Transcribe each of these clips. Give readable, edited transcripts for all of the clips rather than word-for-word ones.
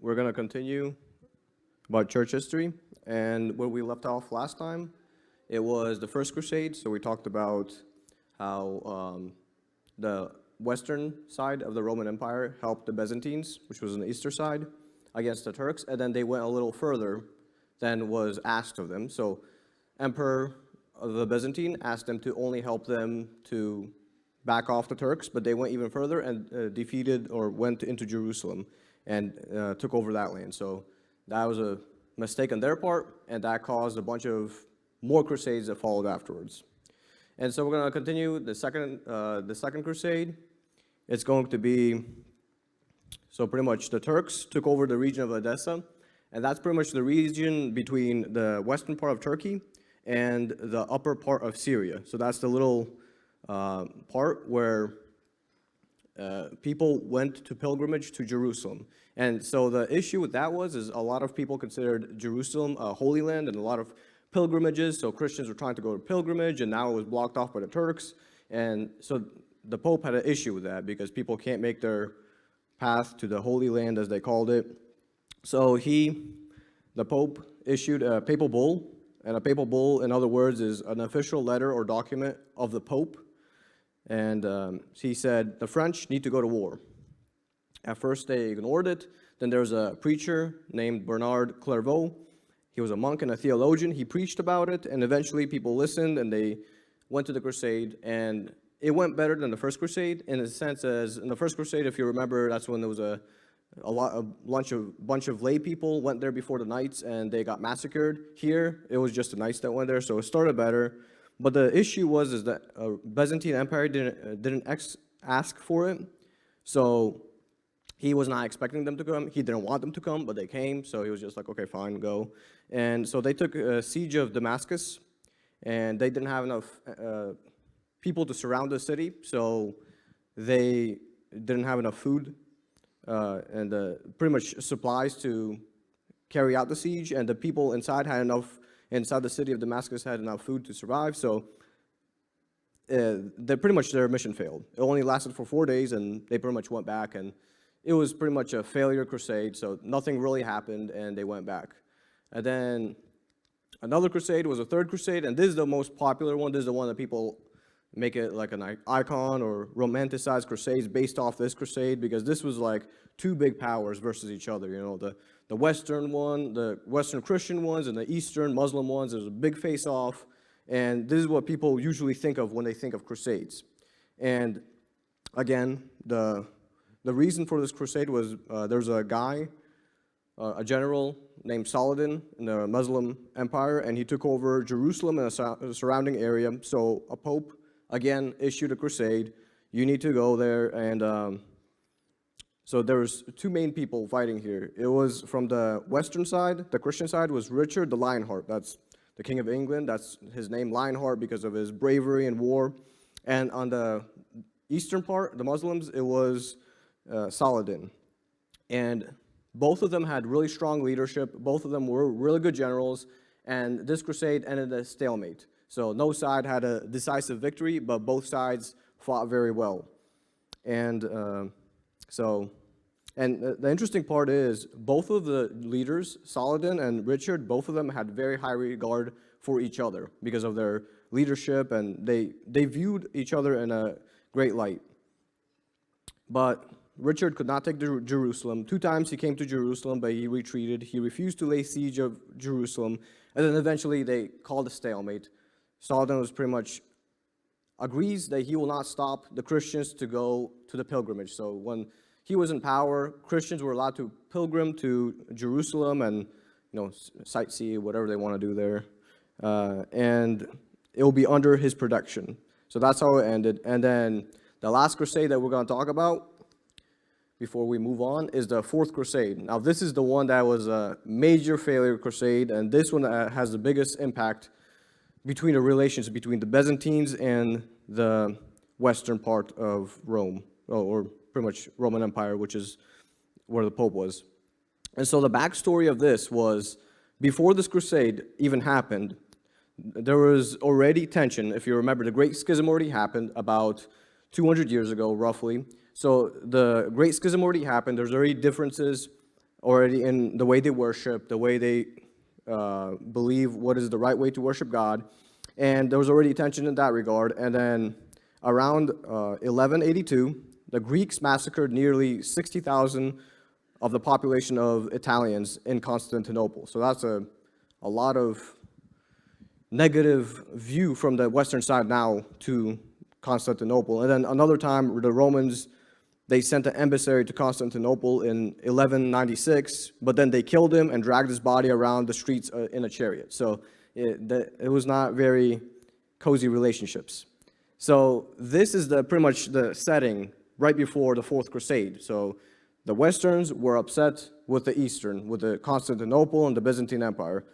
We're going to continue about church history, and where we left off last time, it was the First Crusade. So we talked about how the western side of the Roman Empire helped the Byzantines, which was on the eastern side, against the Turks, and then they went a little further than was asked of them. So Emperor of the Byzantine asked them to only help them to back off the Turks, but they went even further and defeated or went into Jerusalem and took over that land. So that was a mistake on their part, and that caused a bunch of more crusades that followed afterwards. And so we're going to continue the second crusade. It's going to be, so pretty much the Turks took over the region of Edessa, and that's pretty much the region between the western part of Turkey and the upper part of Syria. So that's the little part where people went to pilgrimage to Jerusalem. And so the issue with that is a lot of people considered Jerusalem a holy land and a lot of pilgrimages. So Christians were trying to go to pilgrimage, and now it was blocked off by the Turks. And so the Pope had an issue with that because people can't make their path to the Holy Land, as they called it. So the Pope issued a papal bull, and a papal bull, in other words, is an official letter or document of the Pope. And he said the French need to go to war. At first they ignored it. Then there was a preacher named Bernard Clairvaux. He was a monk and a theologian. He preached about it, and eventually people listened, and they went to the crusade. And it went better than the First Crusade in a sense, as in the First Crusade, if you remember, that's when there was a bunch of lay people went there before the knights, and they got massacred. Here, it was just the knights that went there, so it started better. But the issue is that Byzantine Empire didn't ask for it, so he was not expecting them to come. He didn't want them to come, but they came, so he was just like, okay, fine, go. And so they took a siege of Damascus, and they didn't have enough people to surround the city, so they didn't have enough food and pretty much supplies to carry out the siege, and the people inside the city of Damascus had enough food to survive, so pretty much their mission failed. It only lasted for 4 days, and they pretty much went back, and it was pretty much a failure crusade, so nothing really happened, and they went back. And then another crusade was a third crusade, and this is the most popular one. This is the one that people make it like an icon or romanticize crusades based off this crusade, because this was like two big powers versus each other. You know, the Western one, the Western Christian ones, and the Eastern Muslim ones. There's a big face-off, and this is what people usually think of when they think of crusades. And again, the reason for this crusade was there's a guy, a general named Saladin in the Muslim Empire, and he took over Jerusalem and the surrounding area. So a pope, again, issued a crusade. You need to go there, and so there was two main people fighting here. It was from the western side, the Christian side, was Richard the Lionheart. That's the King of England. That's his name, Lionheart, because of his bravery in war. And on the eastern part, the Muslims, it was Saladin. And both of them had really strong leadership. Both of them were really good generals, and this crusade ended a stalemate. So no side had a decisive victory, but both sides fought very well. And the interesting part is both of the leaders, Saladin and Richard, both of them had very high regard for each other because of their leadership, and they viewed each other in a great light. But Richard could not take Jerusalem. 2 times he came to Jerusalem, but he retreated. He refused to lay siege of Jerusalem, and then eventually they called a stalemate. Saladin was pretty much agrees that he will not stop the Christians to go to the pilgrimage. So when he was in power, Christians were allowed to pilgrim to Jerusalem and, sightsee, whatever they want to do there, and it will be under his protection. So that's how it ended. And then the last crusade that we're going to talk about before we move on is the Fourth Crusade. Now, this is the one that was a major failure crusade, and this one has the biggest impact between the relations between the Byzantines and the western part of Rome, or pretty much Roman Empire, which is where the Pope was. And so the backstory of this was, before this crusade even happened, there was already tension. If you remember, the Great Schism already happened about 200 years ago, roughly. So the Great Schism already happened. There's already differences already in the way they worship, the way they believe what is the right way to worship God. And there was already tension in that regard. And then around 1182, the Greeks massacred nearly 60,000 of the population of Italians in Constantinople. So that's a lot of negative view from the western side now to Constantinople. And then another time, the Romans, they sent an emissary to Constantinople in 1196, but then they killed him and dragged his body around the streets in a chariot. So it was not very cozy relationships. So this is pretty much the setting right before the Fourth Crusade. So the Westerns were upset with the Eastern, with the Constantinople and the Byzantine Empire.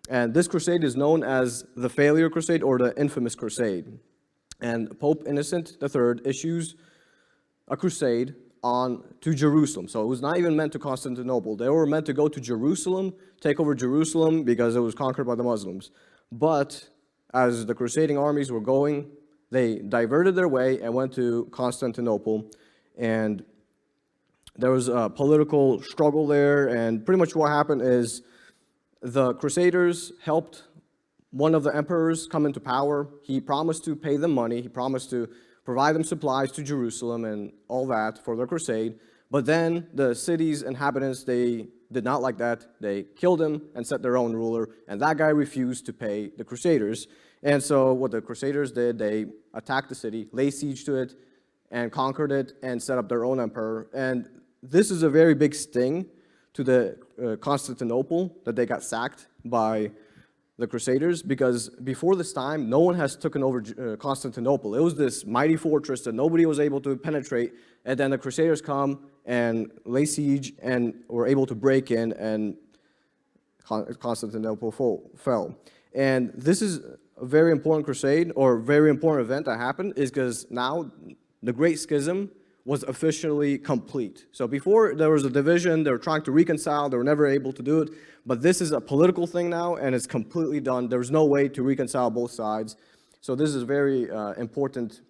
And this crusade is known as the Failure Crusade or the Infamous Crusade. And Pope Innocent III issues a crusade to Jerusalem. So it was not even meant to Constantinople. They were meant to go to Jerusalem, take over Jerusalem because it was conquered by the Muslims. But as the crusading armies were going, they diverted their way and went to Constantinople. And there was a political struggle there. And pretty much what happened is the Crusaders helped one of the emperors come into power. He promised to pay them money. He promised to provide them supplies to Jerusalem and all that for their crusade. But then the city's inhabitants, they did not like that. They killed him and set their own ruler, and that guy refused to pay the Crusaders. And so what the Crusaders did, they attacked the city, laid siege to it, and conquered it, and set up their own emperor. And this is a very big sting to the Constantinople, that they got sacked by the Crusaders, because before this time, no one has taken over Constantinople. It was this mighty fortress that nobody was able to penetrate, and then the Crusaders come and lay siege and were able to break in, and Constantinople fell. And this is a very important crusade, or very important event that happened, is because now the Great Schism was officially complete. So before there was a division, they were trying to reconcile, they were never able to do it, but this is a political thing now, and it's completely done. There's no way to reconcile both sides. So this is a very important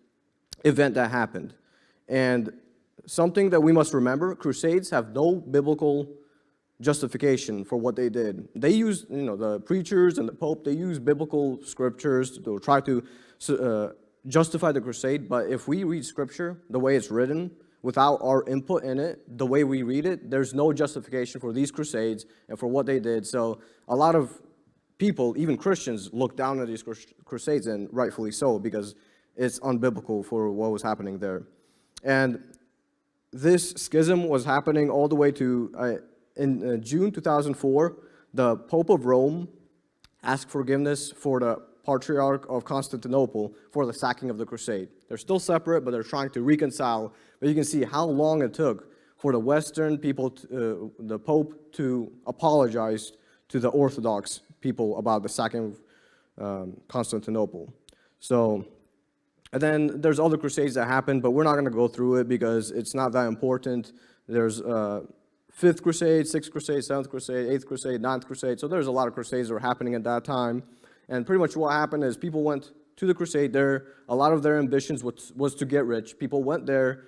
event that happened. And something that we must remember, Crusades have no biblical justification for what they did. They used, the preachers and the Pope, they use biblical scriptures to try to justify the crusade, but if we read scripture the way it's written, without our input in it, the way we read it, there's no justification for these crusades and for what they did. So a lot of people, even Christians, look down at these crusades, and rightfully so, because it's unbiblical for what was happening there. And this schism was happening all the way to, in June 2004, the Pope of Rome asked forgiveness for the Patriarch of Constantinople for the sacking of the crusade. They're still separate, but they're trying to reconcile. But you can see how long it took for the Western people, the Pope, to apologize to the Orthodox people about the sacking of Constantinople. So, and then there's other crusades that happened, but we're not going to go through it because it's not that important. There's 5th Crusade, 6th Crusade, 7th Crusade, 8th Crusade, 9th Crusade. So there's a lot of crusades that were happening at that time. And pretty much what happened is people went to the crusade there. A lot of their ambitions was to get rich. People went there,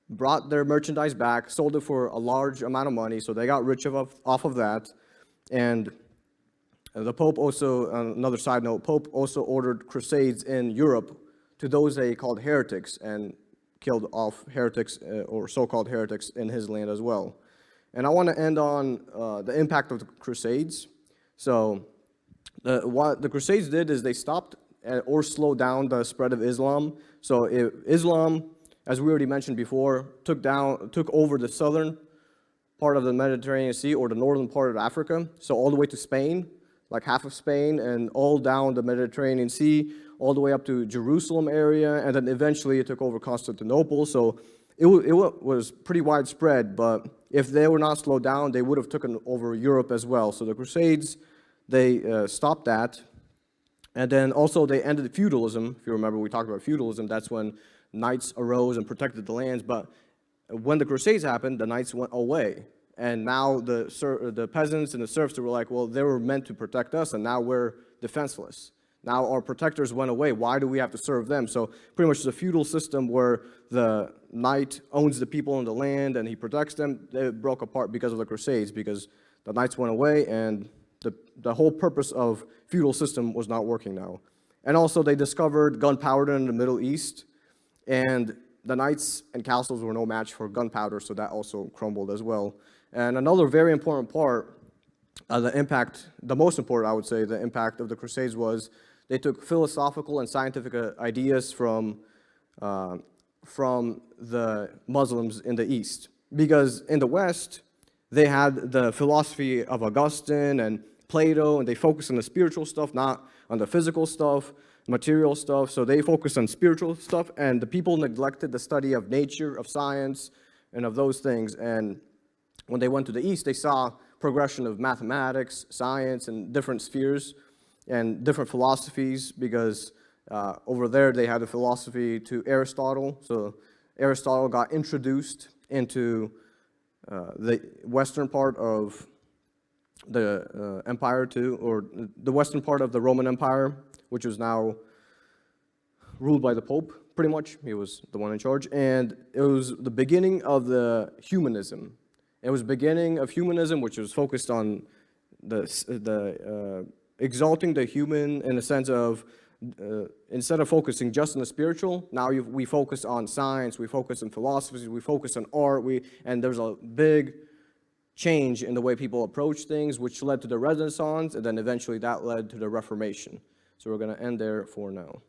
brought their merchandise back, sold it for a large amount of money, so they got rich off of that. And the Pope also, another side note, Pope also ordered crusades in Europe to those they called heretics, and killed off heretics or so-called heretics in his land as well. And I want to end on the impact of the crusades. So what the Crusades did is they stopped or slowed down the spread of Islam. So Islam, as we already mentioned before, took over the southern part of the Mediterranean Sea, or the northern part of Africa, so all the way to Spain, like half of Spain, and all down the Mediterranean Sea, all the way up to Jerusalem area, and then eventually it took over Constantinople. So it was pretty widespread, but if they were not slowed down, they would have taken over Europe as well. So the Crusades, they stopped that. And then also they ended feudalism. If you remember, we talked about feudalism. That's when knights arose and protected the lands. But when the Crusades happened, the knights went away. And now the peasants and the serfs were like, well, they were meant to protect us, and now we're defenseless. Now our protectors went away. Why do we have to serve them? So pretty much the feudal system where the knight owns the people in the land and he protects them, it broke apart because of the Crusades, because the knights went away and the whole purpose of feudal system was not working now. And also they discovered gunpowder in the Middle East, and the knights and castles were no match for gunpowder, so that also crumbled as well. And another very important part, the most important, I would say, the impact of the Crusades was they took philosophical and scientific ideas from the Muslims in the East. Because in the West, they had the philosophy of Augustine and Plato, and they focused on the spiritual stuff, not on the physical stuff, material stuff. So they focused on spiritual stuff, and the people neglected the study of nature, of science, and of those things. And when they went to the East, they saw progression of mathematics, science, and different spheres and different philosophies, because over there they had a philosophy to Aristotle. So Aristotle got introduced into the western part of the empire too, or the western part of the Roman Empire, which was now ruled by the Pope, pretty much. He was the one in charge. And it was the beginning of the humanism. It was the beginning of humanism, which was focused on exalting the human in the sense of, instead of focusing just on the spiritual, now we focus on science, we focus on philosophy, we focus on art, and there's a big change in the way people approach things, which led to the Renaissance, and then eventually that led to the Reformation. So we're going to end there for now.